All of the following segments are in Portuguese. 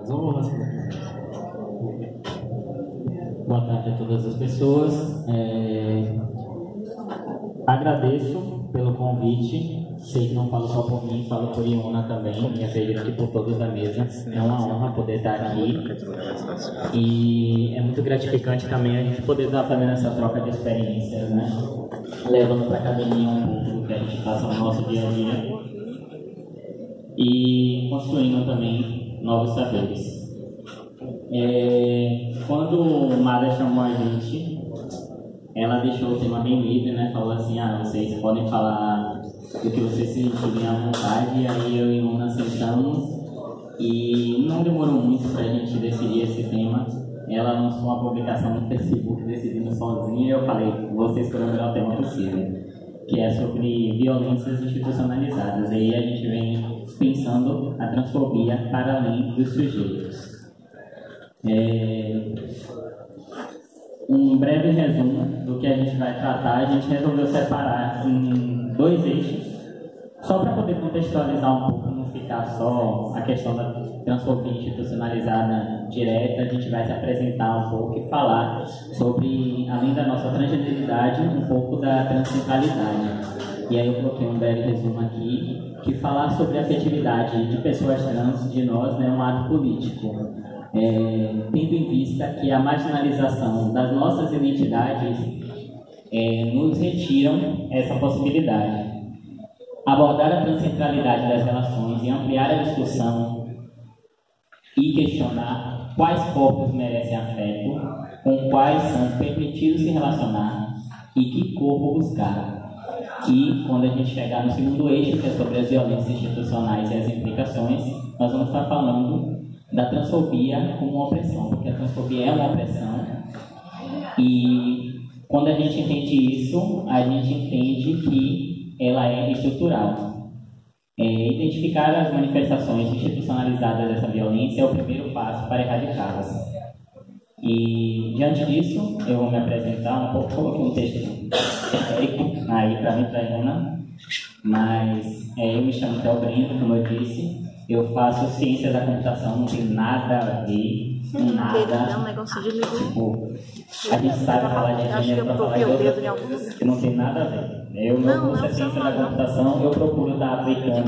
mas vamos lá. Boa tarde a todas as pessoas. Agradeço pelo convite. Sei que não falo só por mim, falo por Iona também, e acredito que por todos da mesa. É uma honra poder estar aqui. E é muito gratificante também a gente poder estar fazendo essa troca de experiências, né? Levando para a academia um pouco do que a gente passa no nosso dia a dia. E construindo também novos saberes. Quando Mada chamou a gente, ela deixou o tema bem livre, né? Falou assim, vocês podem falar do que vocês se sentirem à vontade. E aí eu e Una sentamos e não demorou muito para a gente decidir esse tema. Ela lançou uma publicação no Facebook decidindo sozinha e eu falei, vou escolher o melhor tema possível, que é sobre violências institucionalizadas. E aí a gente vem pensando a transfobia para além dos sujeitos. Um breve resumo do que a gente vai tratar. A gente resolveu separar em 2 eixos, só para poder contextualizar um pouco, não ficar só a questão da transfobia institucionalizada direta. A gente vai se apresentar um pouco e falar sobre, além da nossa transgeneridade, um pouco da transcentralidade. E aí eu coloquei um breve resumo aqui, que falar sobre a afetividade de pessoas trans, de nós, é um ato político. Tendo em vista que a marginalização das nossas identidades nos retiram essa possibilidade. Abordar a transcentralidade das relações e ampliar a discussão e questionar quais corpos merecem afeto, com quais são permitidos se relacionar e que corpo buscar. E quando a gente chegar no segundo eixo, que é sobre as violências institucionais e as implicações, nós vamos estar falando da transfobia como uma opressão, porque a transfobia é uma opressão. E quando a gente entende isso, a gente entende que ela é estrutural. Identificar as manifestações institucionalizadas dessa violência é o primeiro passo para erradicá-las. E diante disso, eu vou me apresentar um pouco, coloquei um texto aí para mim, para a Iona, mas eu me chamo Theo Breno, como eu disse. Eu faço ciência da computação, não tem nada a ver com nada. É um negócio de tipo, a gente sabe falar de gênero para falar de outra que não tem nada a ver. Eu não curso ciência da computação, eu procuro estar aplicando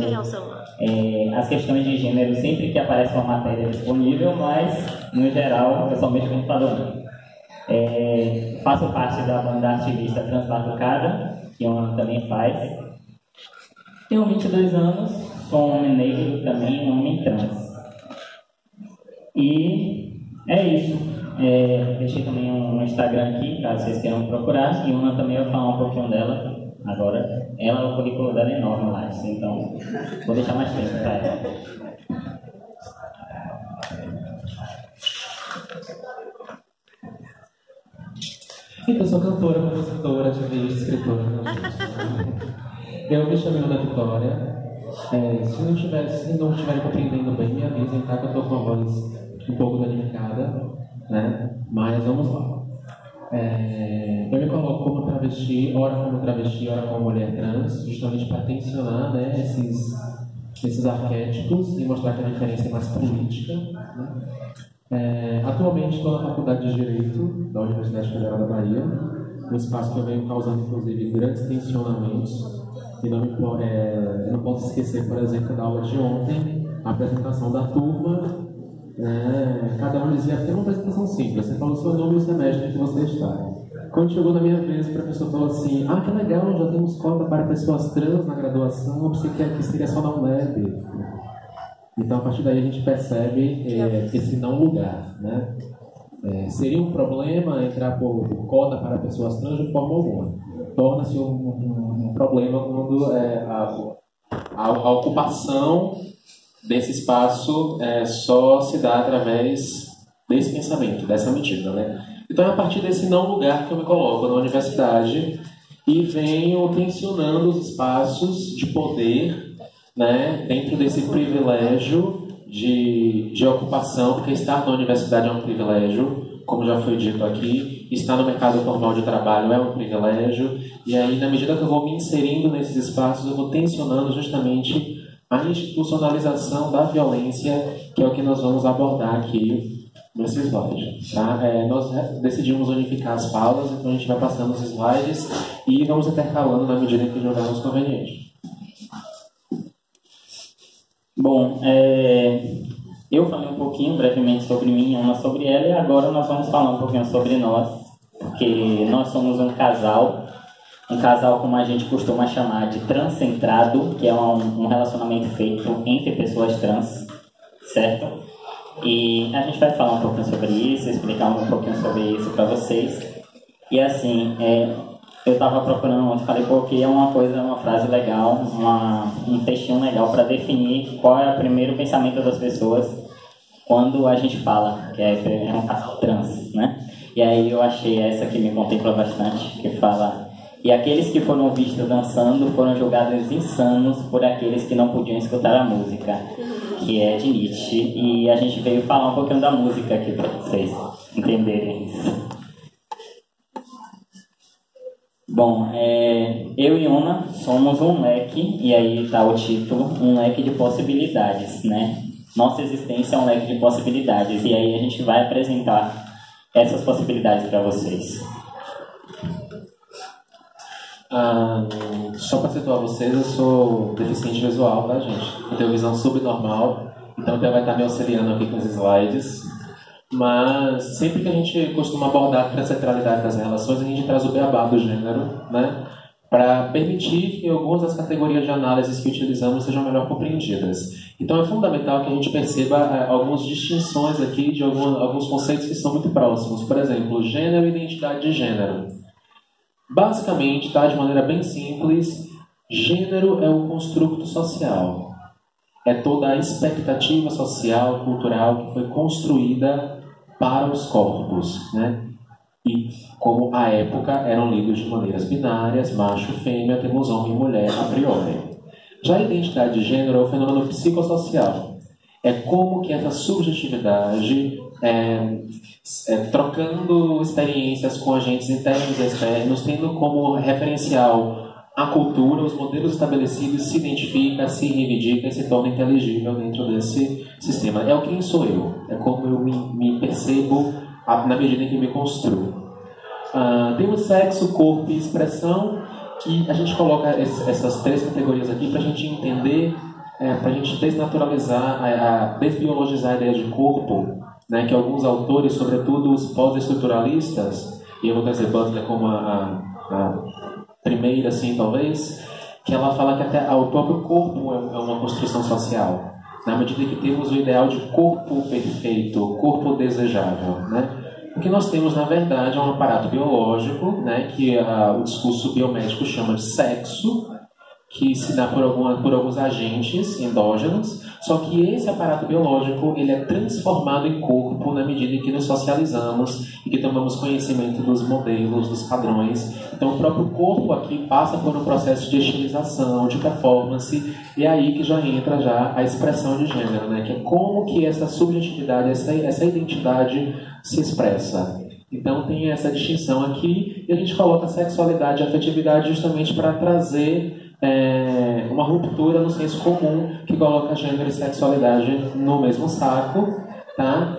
as questões de gênero sempre que aparece uma matéria disponível, mas, no geral, eu só mexo com computador. Faço parte da banda ativista Transbatucada, que a Ana também faz. Tenho 22 anos, sou um homem negro também, um homem trans. E é isso. Deixei também um Instagram aqui, caso vocês queiram procurar. E Una também vai falar um pouquinho dela agora. Ela, o currículo dela é enorme lá, então vou deixar mais tempo para ela. Eu sou cantora, compositora, ativista, escritora. Eu me chamo Ana Vitória. Se não estiverem compreendendo bem, me avisem, tá? Que eu tô com a voz um pouco danificada, né? Mas vamos lá. Eu me coloco como travesti, ora como mulher trans, justamente para tensionar, né, esses arquétipos e mostrar que a diferença é mais política, né? Atualmente estou na Faculdade de Direito da Universidade Federal da Bahia, um espaço que eu venho causando, inclusive, grandes tensionamentos. E eu não posso esquecer, por exemplo, da aula de ontem, a apresentação da turma. Cada um dizia que é uma apresentação simples, você falou o seu nome e o semestre que você está. Quando chegou na minha vez, o professor falou assim: que legal, já temos cota para pessoas trans na graduação, eu pensei que seria só na UNEB. Então, a partir daí, a gente percebe esse não lugar, né? Seria um problema entrar por cota para pessoas trans de forma alguma. Torna-se um problema quando a ocupação desse espaço só se dá através desse pensamento, dessa medida, né? Então é a partir desse não lugar que eu me coloco na universidade e venho tensionando os espaços de poder, né, dentro desse privilégio de ocupação, porque estar na universidade é um privilégio, como já foi dito aqui, estar no mercado formal de trabalho é um privilégio, e aí, na medida que eu vou me inserindo nesses espaços, eu vou tensionando justamente a institucionalização da violência, que é o que nós vamos abordar aqui nesse slide. Tá? Nós decidimos unificar as falas, então a gente vai passando os slides e vamos intercalando na medida em que julgarmos conveniente. Bom, eu falei um pouquinho brevemente sobre mim, Ana sobre ela, e agora nós vamos falar um pouquinho sobre nós, porque nós somos um casal como a gente costuma chamar de transcentrado, que é um relacionamento feito entre pessoas trans, certo? E a gente vai falar um pouquinho sobre isso, explicar um pouquinho sobre isso para vocês. E assim, eu estava procurando onde falei, porque é uma frase legal, um textinho legal para definir qual é o primeiro pensamento das pessoas quando a gente fala que é um casal trans, né? E aí eu achei essa que me contempla bastante, que fala: e aqueles que foram vistos dançando foram julgados insanos por aqueles que não podiam escutar a música, que é de Nietzsche. E a gente veio falar um pouquinho da música aqui para vocês entenderem isso. Bom, eu e Una somos um leque, e aí está o título, um leque de possibilidades, né? Nossa existência é um leque de possibilidades, e aí a gente vai apresentar essas possibilidades para vocês. Só para situar vocês, eu sou deficiente visual, tá, gente? Eu tenho visão subnormal, então até vai estar me auxiliando aqui com os slides. Mas sempre que a gente costuma abordar a centralidade das relações, a gente traz o beabá do gênero, né? Para permitir que algumas das categorias de análises que utilizamos sejam melhor compreendidas. Então é fundamental que a gente perceba algumas distinções aqui de alguns conceitos que são muito próximos. Por exemplo, gênero e identidade de gênero. Basicamente, tá, de maneira bem simples, gênero é um construto social. É toda a expectativa social, cultural que foi construída para os corpos, né? E como à época eram lidos de maneiras binárias, macho, fêmea, temos homem e mulher a priori. Já a identidade de gênero é um fenômeno psicossocial. É como que essa subjetividade, trocando experiências com agentes internos e externos, tendo como referencial a cultura, os modelos estabelecidos, se identifica, se reivindica e se torna inteligível dentro desse sistema. É o quem sou eu, é como eu me percebo na medida em que me construo. Temos sexo, corpo e expressão, que a gente coloca essas três categorias aqui para a gente entender, para a gente desnaturalizar, desbiologizar a ideia de corpo, né, que alguns autores, sobretudo os pós-estruturalistas, e eu vou trazer Butler como a primeira, assim, talvez, que ela fala que até o próprio corpo é uma construção social, na medida que temos o ideal de corpo perfeito, corpo desejável, né? O que nós temos, na verdade, é um aparato biológico, né, que o discurso biomédico chama de sexo, que se dá por alguns agentes endógenos, só que esse aparato biológico ele é transformado em corpo na medida em que nos socializamos e que tomamos conhecimento dos modelos, dos padrões. Então o próprio corpo aqui passa por um processo de estilização, de performance, e é aí que já entra já a expressão de gênero, né? Que é como que essa subjetividade, essa identidade se expressa. Então tem essa distinção aqui, e a gente coloca sexualidade e afetividade justamente para trazer uma ruptura no senso comum que coloca gênero e sexualidade no mesmo saco, tá?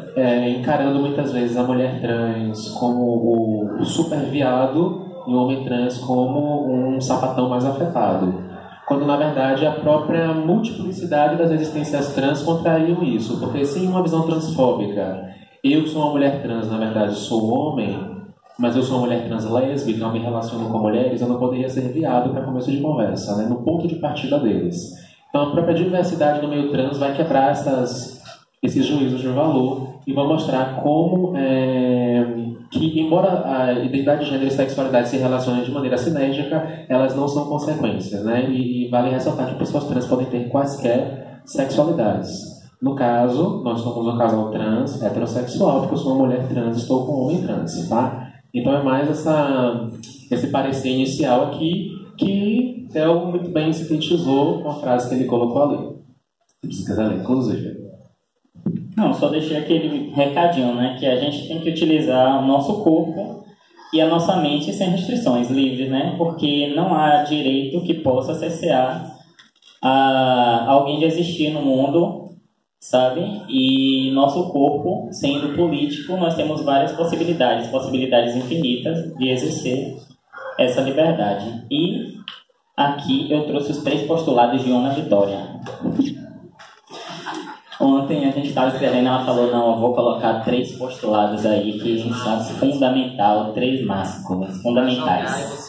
Encarando muitas vezes a mulher trans como o super viado e o homem trans como um sapatão mais afetado, quando na verdade a própria multiplicidade das existências trans contrariam isso, porque sem uma visão transfóbica, eu que sou uma mulher trans, na verdade sou homem, mas eu sou uma mulher trans lésbica, eu me relaciono com mulheres, eu não poderia ser viado para começo de conversa, né? No ponto de partida deles. Então a própria diversidade no meio trans vai quebrar esses juízos de valor e vai mostrar como que, embora a identidade de gênero e sexualidade se relacionem de maneira sinérgica, elas não são consequências, né? E vale ressaltar que pessoas trans podem ter quaisquer sexualidades. No caso, nós somos um casal trans, heterossexual, porque eu sou uma mulher trans, estou com um homem trans, tá? Então é mais esse parecer inicial aqui que Theo muito bem sintetizou com a frase que ele colocou ali. Se quiser ler, inclusive. Não, só deixei aquele recadinho, né? Que a gente tem que utilizar o nosso corpo e a nossa mente sem restrições, livres, né? Porque não há direito que possa cercear alguém de existir no mundo, sabe? E nosso corpo, sendo político, nós temos várias possibilidades infinitas de exercer essa liberdade. E aqui eu trouxe os 3 postulados de Ana Vitória. Ontem a gente estava esperando, ela falou, não, eu vou colocar 3 postulados aí que são fundamentais, 3 máximos, fundamentais,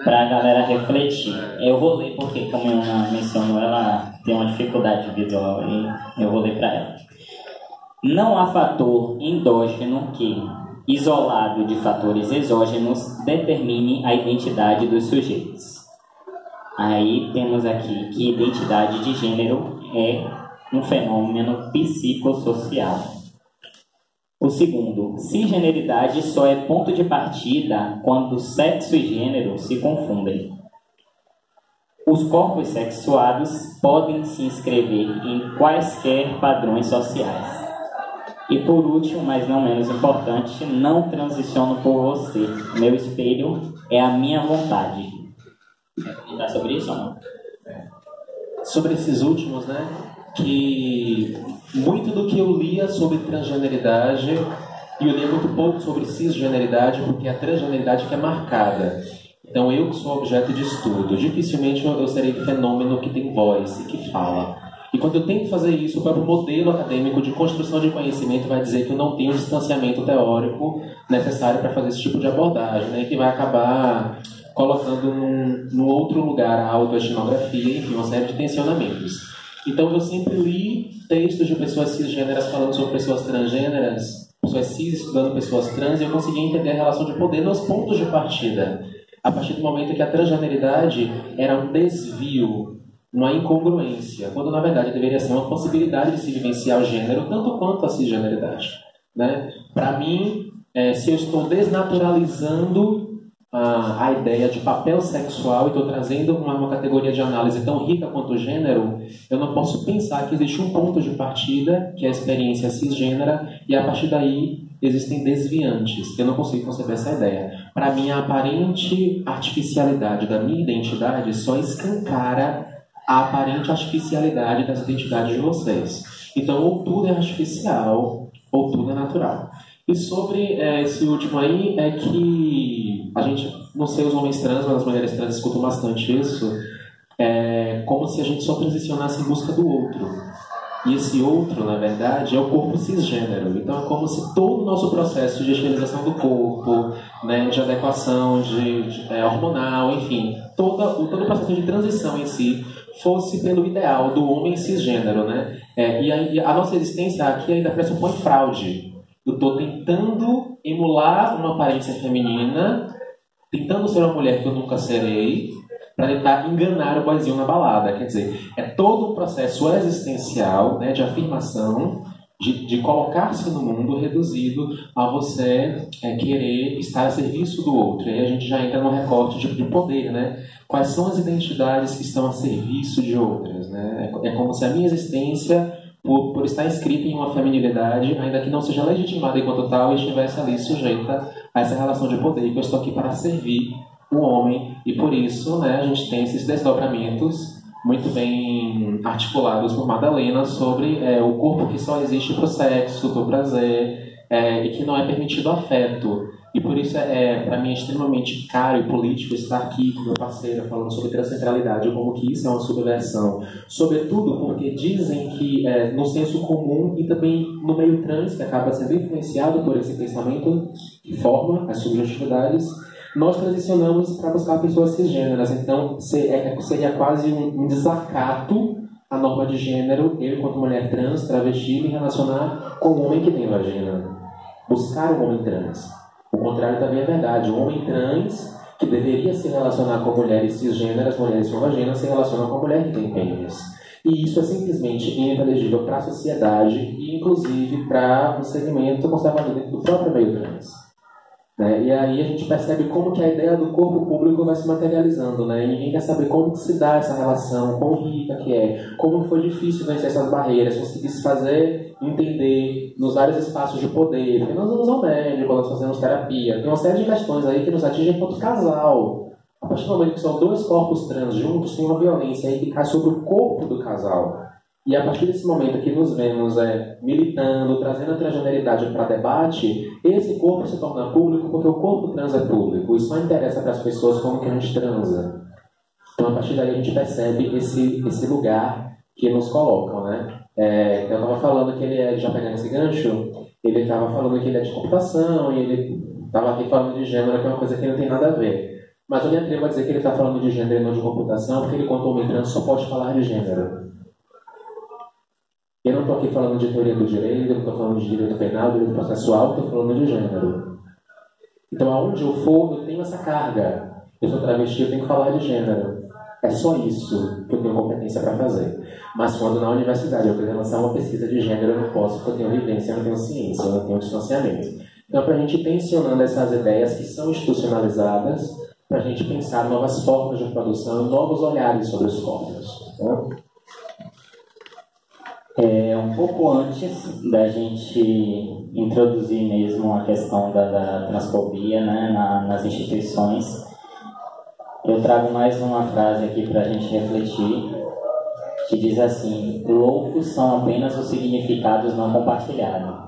para a galera refletir. Eu vou ler porque, como eu menciono, ela tem uma dificuldade visual e eu vou ler para ela. Não há fator endógeno que, isolado de fatores exógenos, determine a identidade dos sujeitos. Aí temos aqui que identidade de gênero é um fenômeno psicossocial. O segundo, cisgeneridade só é ponto de partida quando sexo e gênero se confundem. Os corpos sexuados podem se inscrever em quaisquer padrões sociais. E por último, mas não menos importante, não transiciono por você. Meu espelho é a minha vontade. E dá sobre isso ou não? Sobre esses últimos, né? Que muito do que eu lia sobre transgeneridade, e eu lia muito pouco sobre cisgeneridade, porque é a transgeneridade que é marcada. Então eu que sou objeto de estudo, dificilmente eu serei fenômeno que tem voz e que fala. E quando eu tento fazer isso, o próprio modelo acadêmico de construção de conhecimento vai dizer que eu não tenho o distanciamento teórico necessário para fazer esse tipo de abordagem, né? Que vai acabar colocando num outro lugar a autoetnografia, enfim, uma série de tensionamentos. Então eu sempre li textos de pessoas cisgêneras falando sobre pessoas transgêneras, pessoas cis estudando pessoas trans, e eu conseguia entender a relação de poder nos pontos de partida. A partir do momento que a transgeneridade era um desvio, uma incongruência, quando na verdade deveria ser uma possibilidade de se vivenciar o gênero, tanto quanto a cisgeneridade, né? Para mim, se eu estou desnaturalizando a ideia de papel sexual e estou trazendo uma categoria de análise tão rica quanto o gênero, eu não posso pensar que existe um ponto de partida, que é a experiência cisgênera, e a partir daí existem desviantes. Eu não consigo conceber essa ideia. Para mim, a aparente artificialidade da minha identidade só escancara a aparente artificialidade das identidades de vocês. Então, ou tudo é artificial, ou tudo é natural. E sobre esse último aí, é que a gente, não sei os homens trans, mas as mulheres trans escutam bastante isso, como se a gente só transicionasse em busca do outro. E esse outro, na verdade, é o corpo cisgênero. Então é como se todo o nosso processo de estilização do corpo, né, de adequação hormonal, enfim, todo o processo de transição em si fosse pelo ideal do homem cisgênero, né? E a nossa existência aqui ainda pressupõe fraude. Eu estou tentando emular uma aparência feminina, tentando ser uma mulher que eu nunca serei, para tentar enganar o boizinho na balada. Quer dizer, é todo um processo existencial, né, de afirmação, de colocar-se no mundo reduzido a você querer estar a serviço do outro. E aí a gente já entra no recorte de poder, né? Quais são as identidades que estão a serviço de outras, né? É como se a minha existência, por estar inscrita em uma feminilidade, ainda que não seja legitimada enquanto tal, estivesse ali sujeita a essa relação de poder, que eu estou aqui para servir o homem, e por isso, né, a gente tem esses desdobramentos muito bem articulados por Madalena sobre o corpo que só existe para o sexo, para o prazer, e que não é permitido afeto. E por isso para mim, extremamente caro e político estar aqui com meu parceiro falando sobre transcentralidade, como que isso é uma subversão. Sobretudo porque dizem que no senso comum e também no meio trans, que acaba sendo influenciado por esse pensamento que forma as subjetividades, nós transicionamos para buscar pessoas cisgêneras. Então seria quase um desacato à norma de gênero, eu enquanto mulher trans, travesti, me relacionar com um homem que tem vagina. Buscar um homem trans. O contrário também é verdade. O homem trans, que deveria se relacionar com mulheres cisgêneras, mulheres com vagina, se relaciona com a mulher que tem pênis. E isso é simplesmente ininteligível para a sociedade e, inclusive, para um segmento conservador dentro do próprio meio trans. Né? E aí a gente percebe como que a ideia do corpo público vai se materializando, né? E ninguém quer saber como que se dá essa relação, quão rica que é, como foi difícil vencer essas barreiras, conseguir se fazer entender nos vários espaços de poder, porque nós vamos ao médico, nós fazemos terapia, tem uma série de questões aí que nos atingem enquanto casal. A partir do momento que são dois corpos trans juntos, tem uma violência aí que cai sobre o corpo do casal. E a partir desse momento que nos vemos militando, trazendo a transgeneridade para debate, esse corpo se torna público porque o corpo trans é público. E só interessa para as pessoas como que a gente transa. Então, a partir daí, a gente percebe esse lugar que nos colocam, né? Eu estava falando que ele é, já pegando esse gancho, ele estava falando que ele é de computação e ele estava aqui falando de gênero, que é uma coisa que não tem nada a ver. Mas eu me atrevo a dizer que ele está falando de gênero e não de computação, porque ele, quanto homem trans, só pode falar de gênero. Eu não estou aqui falando de teoria do direito, eu não estou falando de direito penal, direito processual, estou falando de gênero. Então, aonde eu for, eu tenho essa carga. Eu sou travesti, eu tenho que falar de gênero. É só isso que eu tenho competência para fazer. Mas quando na universidade eu quiser lançar uma pesquisa de gênero, eu não posso, porque eu tenho vivência, eu não tenho ciência, eu não tenho distanciamento. Então, para a gente ir tensionando essas ideias que são institucionalizadas, para a gente pensar novas formas de produção e novos olhares sobre os corpos. Tá? Um pouco antes da gente introduzir mesmo a questão da transfobia, né, nas instituições, eu trago mais uma frase aqui para a gente refletir, que diz assim: loucos são apenas os significados não compartilhados.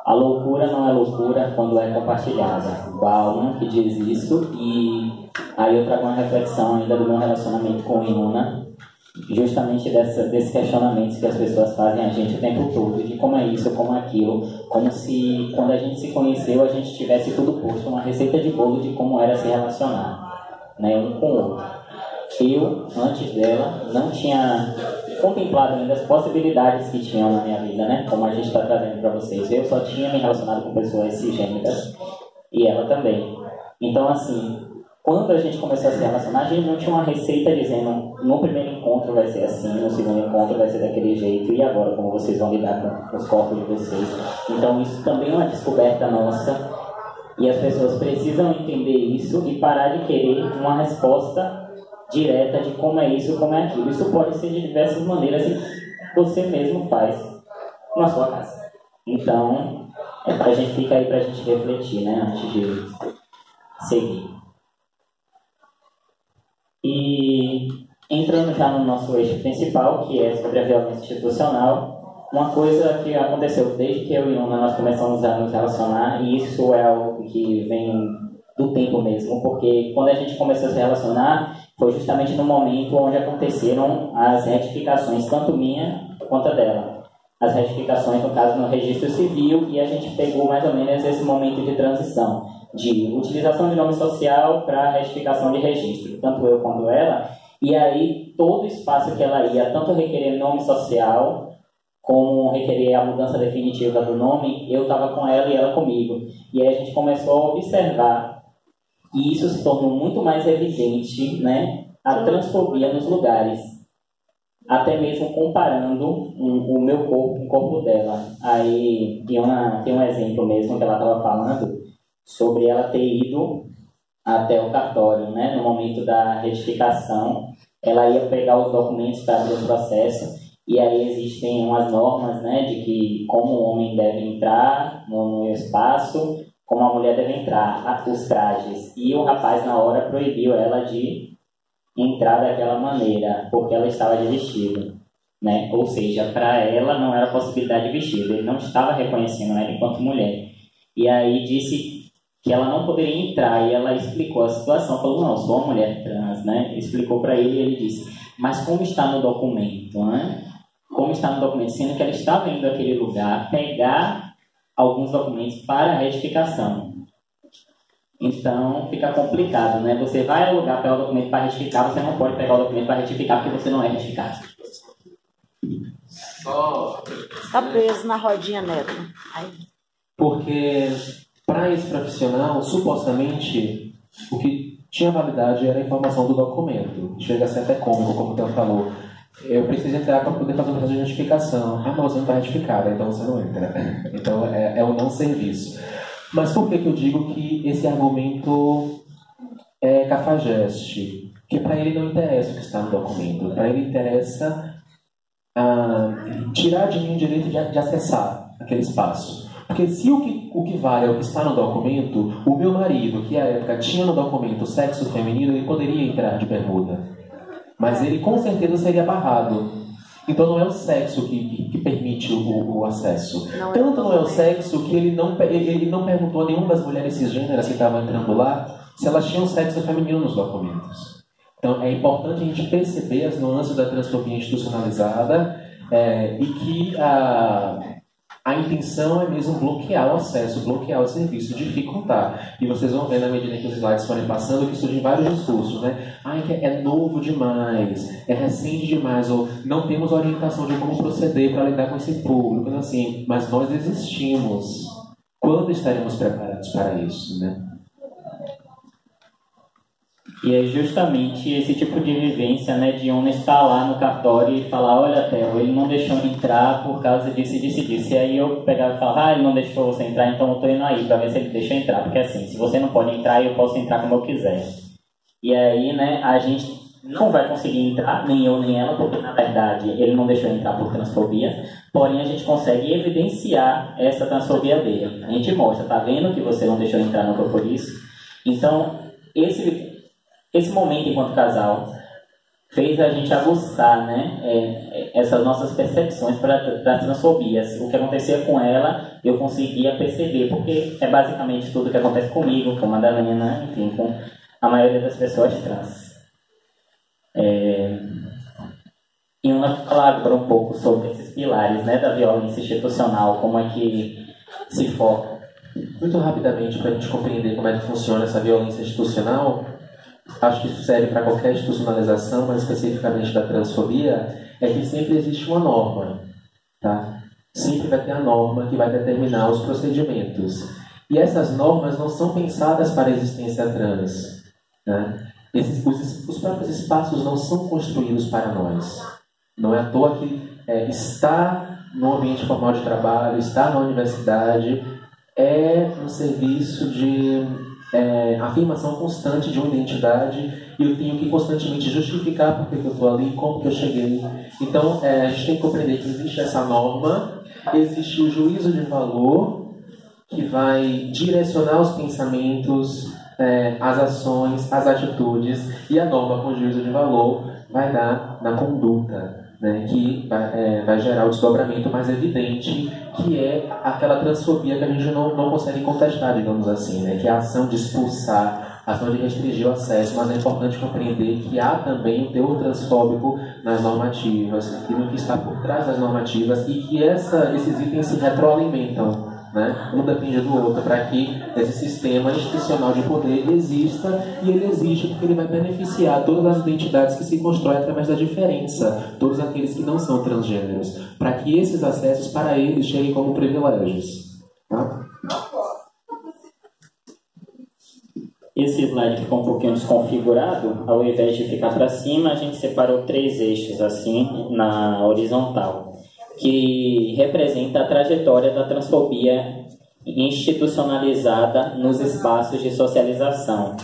A loucura não é loucura quando é compartilhada. Bauman que diz isso, e aí eu trago uma reflexão ainda do meu relacionamento com Iuna, justamente desses questionamentos que as pessoas fazem a gente o tempo todo, de como é isso, como é aquilo, como se quando a gente se conheceu a gente tivesse tudo posto, uma receita de bolo de como era se relacionar, né, um com o outro. Eu, antes dela, não tinha contemplado ainda as possibilidades que tinham na minha vida, né, como a gente está trazendo para vocês. Eu só tinha me relacionado com pessoas cisgêneras e ela também. Então, assim, quando a gente começou a se relacionar, a gente não tinha uma receita dizendo no primeiro encontro vai ser assim, no segundo encontro vai ser daquele jeito, e agora como vocês vão lidar com os corpos de vocês. Então isso também é uma descoberta nossa, e as pessoas precisam entender isso e parar de querer uma resposta direta de como é isso, como é aquilo. Isso pode ser de diversas maneiras e você mesmo faz na sua casa. Então, a gente fica aí pra gente refletir, né, antes de seguir. E entrando já no nosso eixo principal, que é sobre a violência institucional, uma coisa que aconteceu desde que eu e Iuna nós começamos a nos relacionar, e isso é algo que vem do tempo mesmo, porque quando a gente começou a se relacionar, foi justamente no momento onde aconteceram as retificações, tanto minha quanto a dela. As retificações, no caso, no registro civil, e a gente pegou mais ou menos esse momento de transição, de utilização de nome social para retificação de registro, tanto eu quanto ela, e aí todo o espaço que ela ia, tanto requerer nome social, como requerer a mudança definitiva do nome, eu estava com ela e ela comigo. E aí a gente começou a observar, e isso se tornou muito mais evidente, né, a transfobia nos lugares, até mesmo comparando o meu corpo com o corpo dela. Aí tem um exemplo mesmo que ela estava falando, sobre ela ter ido até o cartório, né, no momento da retificação. Ela ia pegar os documentos para abrir o processo, e aí existem umas normas, né, de que como o homem deve entrar no espaço, como a mulher deve entrar, os trajes. E o rapaz, na hora, proibiu ela de entrar daquela maneira, porque ela estava de vestido, né? Ou seja, para ela não era possibilidade de vestido, ele não estava reconhecendo ela enquanto mulher. E aí disse que ela não poderia entrar, e ela explicou a situação, falou: não, eu sou uma mulher trans, né? Explicou para ele, e ele disse: mas como está no documento, né? Como está no documento, sendo que ela estava indo àquele lugar pegar alguns documentos para a retificação. Então fica complicado, né? Você vai ao lugar pegar o documento para retificar, você não pode pegar o documento para retificar porque você não é retificado. Tá preso na rodinha, Neto. Porque para esse profissional, supostamente, o que tinha validade era a informação do documento. Chega a ser até cômico, como o Theo falou. Eu preciso entrar para poder fazer uma justificação. Ah, mas você não está retificada, então você não entra. Então é o não serviço. Mas por que eu digo que esse argumento é cafajeste? Porque para ele não interessa o que está no documento. Para ele interessa tirar de mim o direito de acessar aquele espaço. Porque se o que vale é o que está no documento, o meu marido, que à época tinha no documento sexo feminino, ele poderia entrar de bermuda. Mas ele com certeza seria barrado. Então não é o sexo que permite o acesso. Tanto não é o sexo que ele não perguntou a nenhuma das mulheres cisgêneras que estavam entrando lá se elas tinham sexo feminino nos documentos. Então é importante a gente perceber as nuances da transfobia institucionalizada e que a intenção é mesmo bloquear o acesso, bloquear o serviço, dificultar. E vocês vão ver na medida que os slides forem passando que surgem vários discursos, né? É novo demais, é recente demais, ou não temos orientação de como proceder para lidar com esse público. Então, assim, mas nós existimos. Quando estaremos preparados para isso, né? E é justamente esse tipo de vivência, né, de um estar lá no cartório e falar, olha, Theo, ele não deixou eu entrar por causa disso e disso e disso. E aí eu pegava e falava, ele não deixou você entrar, então eu tô indo aí para ver se ele deixa eu entrar. Porque assim, se você não pode entrar, eu posso entrar como eu quiser. E aí, né, a gente não vai conseguir entrar, nem eu nem ela, porque na verdade ele não deixou eu entrar por transfobia. Porém, a gente consegue evidenciar essa transfobia dele. A gente mostra, tá vendo que você não deixou eu entrar, não foi por isso? Então, esse momento enquanto casal fez a gente aguçar, né, essas nossas percepções para as transfobias. O que acontecia com ela, eu conseguia perceber, porque é basicamente tudo que acontece comigo, com a Madalena, enfim, com a maioria das pessoas trans. E uma falar agora um pouco sobre esses pilares, né, da violência institucional, como é que se foca. Muito rapidamente, para a gente compreender como é que funciona essa violência institucional, acho que isso serve para qualquer institucionalização, mas especificamente da transfobia, é que sempre existe uma norma, tá? Sempre vai ter a norma que vai determinar os procedimentos. E essas normas não são pensadas para a existência trans, né? Os próprios espaços não são construídos para nós. Não é à toa que estar no ambiente formal de trabalho, estar na universidade, é um serviço de afirmação constante de uma identidade, e eu tenho que constantemente justificar por que eu estou ali, como que eu cheguei. Então, a gente tem que compreender que existe essa norma, existe o juízo de valor, que vai direcionar os pensamentos, as ações, as atitudes, e a norma com juízo de valor vai dar na conduta, né, que vai gerar o desdobramento mais evidente, que é aquela transfobia que a gente não consegue contestar, digamos assim, né, que é a ação de expulsar, a ação de restringir o acesso, mas é importante compreender que há também o teor transfóbico nas normativas, e no que está por trás das normativas, e que esses itens se retroalimentam, né? Um depende do outro, para que esse sistema institucional de poder exista, e ele existe porque ele vai beneficiar todas as identidades que se constroem através da diferença, todos aqueles que não são transgêneros, para que esses acessos para eles cheguem como privilégios, tá? Esse slide ficou um pouquinho desconfigurado. Ao invés de ficar para cima, a gente separou 3 eixos assim na horizontal, que representa a trajetória da transfobia institucionalizada nos espaços de socialização.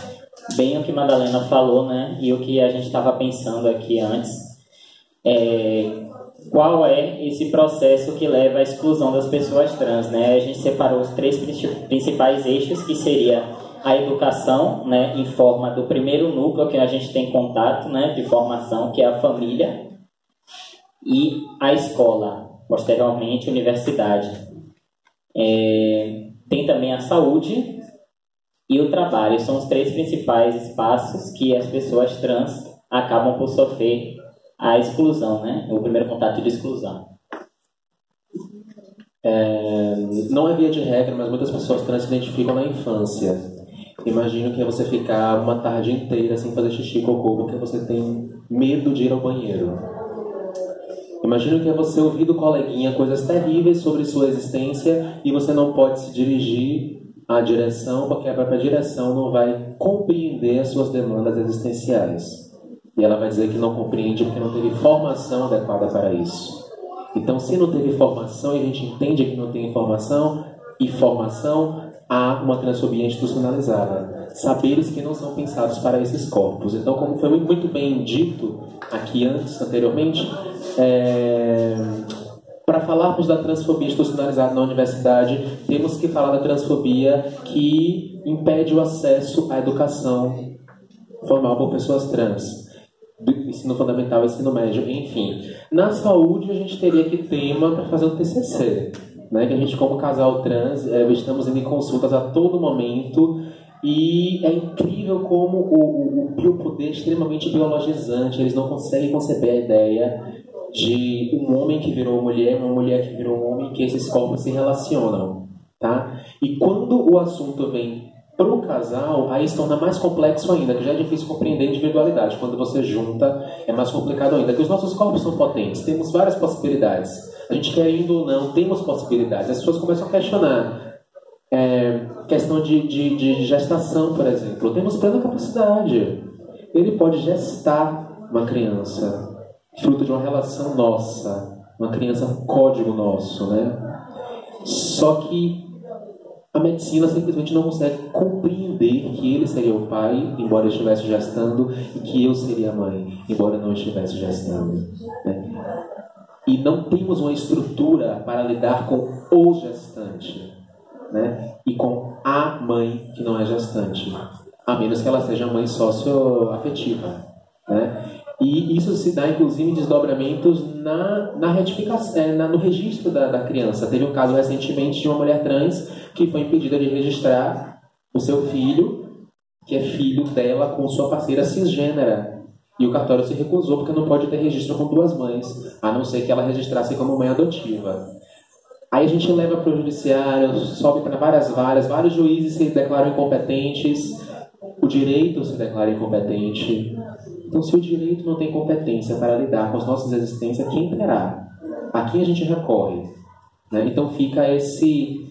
Bem o que Madalena falou, né? E o que a gente estava pensando aqui antes. Qual é esse processo que leva à exclusão das pessoas trans, né? A gente separou os 3 principais eixos, que seria a educação, né, em forma do primeiro núcleo que a gente tem contato, né, de formação, que é a família, e a escola, posteriormente a universidade. Tem também a saúde e o trabalho. São os 3 principais espaços que as pessoas trans acabam por sofrer a exclusão, né? O primeiro contato de exclusão. Não é via de regra, mas muitas pessoas trans se identificam na infância. Imagino que é você ficar uma tarde inteira sem fazer xixi e cocô porque você tem medo de ir ao banheiro. Imagino que é você ouvir do coleguinha coisas terríveis sobre sua existência e você não pode se dirigir à direção porque a própria direção não vai compreender as suas demandas existenciais. E ela vai dizer que não compreende porque não teve formação adequada para isso. Então, se não teve formação e a gente entende que não tem informação e formação, há uma transfobia institucionalizada. Saberes que não são pensados para esses corpos. Então, como foi muito bem dito aqui anteriormente, para falarmos da transfobia institucionalizada na universidade, temos que falar da transfobia que impede o acesso à educação formal por pessoas trans, do ensino fundamental, ensino médio, enfim. Na saúde, a gente teria que tema para fazer um TCC, né? Que a gente, como casal trans, estamos indo em consultas a todo momento, e é incrível como o biopoder é extremamente biologizante. Eles não conseguem conceber a ideia de um homem que virou uma mulher que virou um homem, que esses corpos se relacionam, tá? E quando o assunto vem para o casal, aí se torna mais complexo ainda, que já é difícil compreender a individualidade. Quando você junta, é mais complicado ainda, porque os nossos corpos são potentes, temos várias possibilidades. A gente querendo ou não, temos possibilidades. As pessoas começam a questionar. Questão de gestação, por exemplo. Temos plena capacidade. Ele pode gestar uma criança, fruto de uma relação nossa, uma criança código nosso, né? Só que a medicina simplesmente não consegue compreender que ele seria o pai, embora eu estivesse gestando, e que eu seria a mãe, embora eu não estivesse gestando, né? E não temos uma estrutura para lidar com o gestante, né? E com a mãe que não é gestante, a menos que ela seja mãe socioafetiva, né? E isso se dá, inclusive, em desdobramentos na retificação, no registro da criança. Teve um caso recentemente de uma mulher trans que foi impedida de registrar o seu filho, que é filho dela, com sua parceira cisgênera. E o cartório se recusou porque não pode ter registro com duas mães, a não ser que ela registrasse como mãe adotiva. Aí a gente leva para o judiciário, sobe para várias varas, vários juízes se declaram incompetentes, o direito se declara incompetente. Então, se o direito não tem competência para lidar com as nossas existências, quem terá? A quem a gente recorre? Né? Então fica esse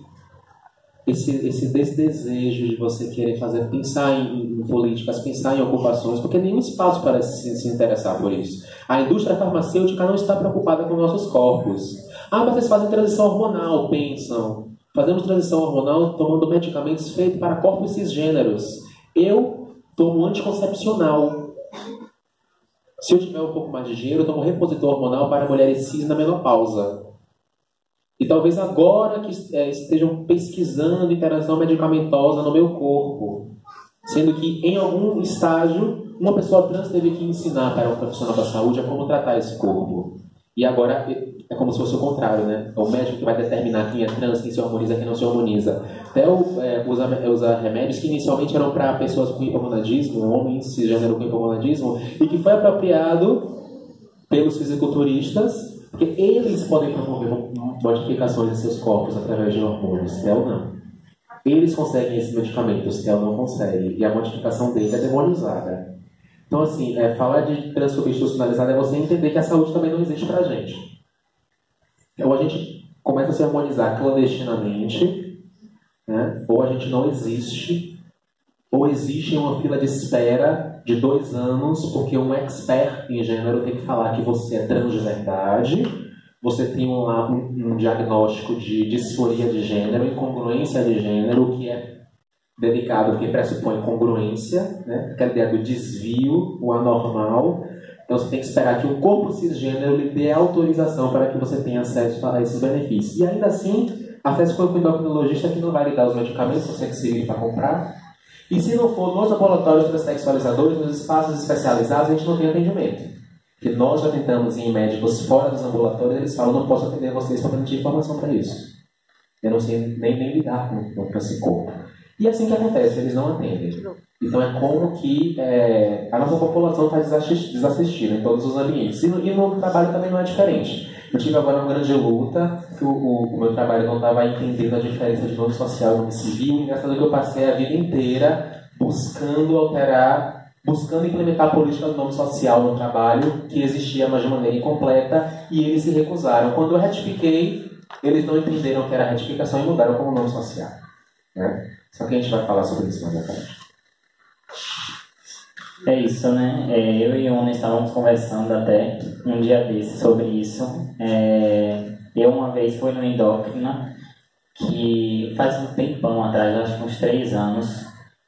desdesejo de você querer pensar em políticas, pensar em ocupações, porque nenhum espaço parece se interessar por isso. A indústria farmacêutica não está preocupada com nossos corpos. Vocês fazem transição hormonal, pensam. Fazemos transição hormonal tomando medicamentos feitos para corpos cisgêneros. Eu tomo anticoncepcional. Se eu tiver um pouco mais de dinheiro, eu tomo repositor hormonal para mulheres cis na menopausa. E talvez agora que estejam pesquisando interação medicamentosa no meu corpo. Sendo que, em algum estágio, uma pessoa trans teve que ensinar para um profissional da saúde a como tratar esse corpo. E agora é como se fosse o contrário, né? É o médico que vai determinar quem é trans, quem se harmoniza, quem não se harmoniza. Até usa remédios que inicialmente eram para pessoas com hipogonadismo, homens cisgênero com hipogonadismo, e que foi apropriado pelos fisiculturistas, porque eles podem promover modificações em seus corpos através de hormônios, TEL não. Eles conseguem esses medicamentos, TEL não consegue, e a modificação dele é demonizada. Então, assim, falar de transfobia institucionalizada é você entender que a saúde também não existe pra gente. Ou a gente começa a se harmonizar clandestinamente, né? Ou a gente não existe, ou existe uma fila de espera de 2 anos, porque um expert em gênero tem que falar que você é trans de verdade, você tem um diagnóstico de disforia de gênero, incongruência de gênero, que é delicado porque pressupõe congruência, né? Aquela ideia do desvio, o anormal. Então você tem que esperar que o corpo cisgênero lhe dê autorização para que você tenha acesso a esses benefícios. E ainda assim, acesso com o endocrinologista que não vai lhe dar os medicamentos, você que se liga para comprar. E se não for nos laboratórios transexualizadores, nos espaços especializados, a gente não tem atendimento. Porque nós já tentamos ir em médicos fora dos ambulatórios, eles falam, não posso atender vocês para não ter informação para isso. Eu não sei nem lidar com esse corpo. E é assim que acontece, eles não atendem. Então é como que a nossa população está desassistida em todos os ambientes. E no trabalho também não é diferente. Eu tive agora uma grande luta, que o meu trabalho não estava entendendo a diferença de nome social e nome civil. Engraçado que eu passei a vida inteira buscando implementar a política do nome social no trabalho, que existia, mas de maneira incompleta, e eles se recusaram. Quando eu retifiquei, eles não entenderam que era retificação e mudaram como nome social. Né? Só que a gente vai falar sobre isso mais à tarde. É isso, né? Eu e o Ona estávamos conversando até um dia desse sobre isso. Eu uma vez fui no endócrina, que faz um tempão atrás, acho que uns 3 anos.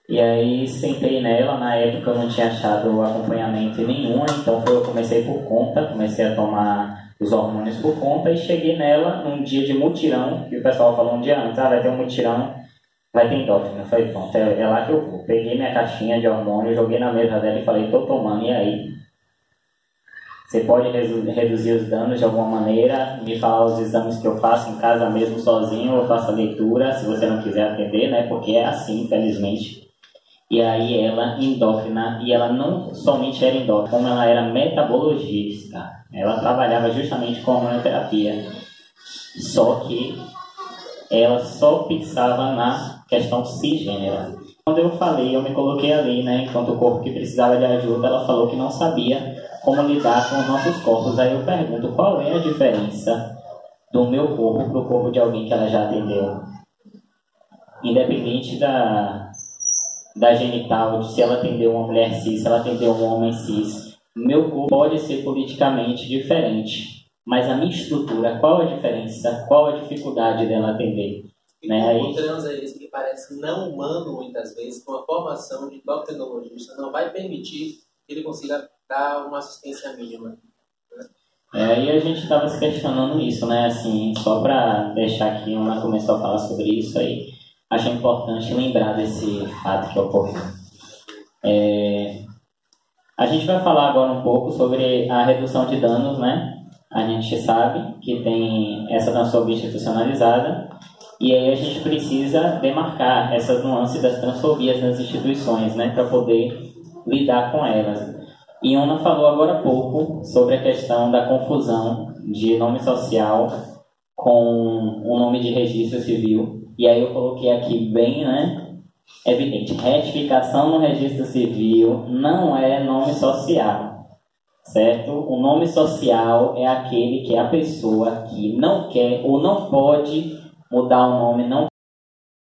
E aí sentei nela, na época eu não tinha achado acompanhamento nenhum, então eu comecei por conta, comecei a tomar os hormônios por conta, e cheguei nela num dia de mutirão, e o pessoal falou um dia antes, vai ter um mutirão, vai ter endócrino. Eu falei, pronto, é lá que eu vou. Peguei minha caixinha de hormônio, joguei na mesa dela e falei, tô tomando, e aí? Você pode reduzir os danos de alguma maneira, me falar os exames que eu faço em casa mesmo sozinho, eu faço a leitura, se você não quiser atender, né? Porque é assim, infelizmente. E aí ela, endócrina, e ela não somente era endócrina, como ela era metabologista. Ela trabalhava justamente com hormonioterapia. Só que ela só pensava na questão cisgênera. Quando eu falei, eu me coloquei ali, né? Enquanto o corpo que precisava de ajuda, ela falou que não sabia como lidar com os nossos corpos. Aí eu pergunto, qual é a diferença do meu corpo para o corpo de alguém que ela já atendeu? Independente da genital, de se ela atendeu uma mulher cis, se ela atendeu um homem cis, meu corpo pode ser politicamente diferente, mas a minha estrutura, qual a diferença? Qual a dificuldade dela atender? E né? o trans é isso que parece não humano muitas vezes, com a formação de endocrinologista, não vai permitir que ele consiga dar uma assistência mínima. Né? E a gente estava se questionando isso, né? Assim, só para deixar aqui, uma começou a falar sobre isso aí, achei importante lembrar desse fato que ocorreu. A gente vai falar agora um pouco sobre a redução de danos, né? A gente sabe que tem essa transfobia institucionalizada, e aí a gente precisa demarcar essas nuances das transfobias nas instituições, né? Para poder lidar com elas. E Ona falou agora há pouco sobre a questão da confusão de nome social com o nome de registro civil. E aí eu coloquei aqui bem, né, evidente, retificação no registro civil não é nome social, certo? O nome social é aquele que a pessoa que não quer ou não pode mudar o nome, não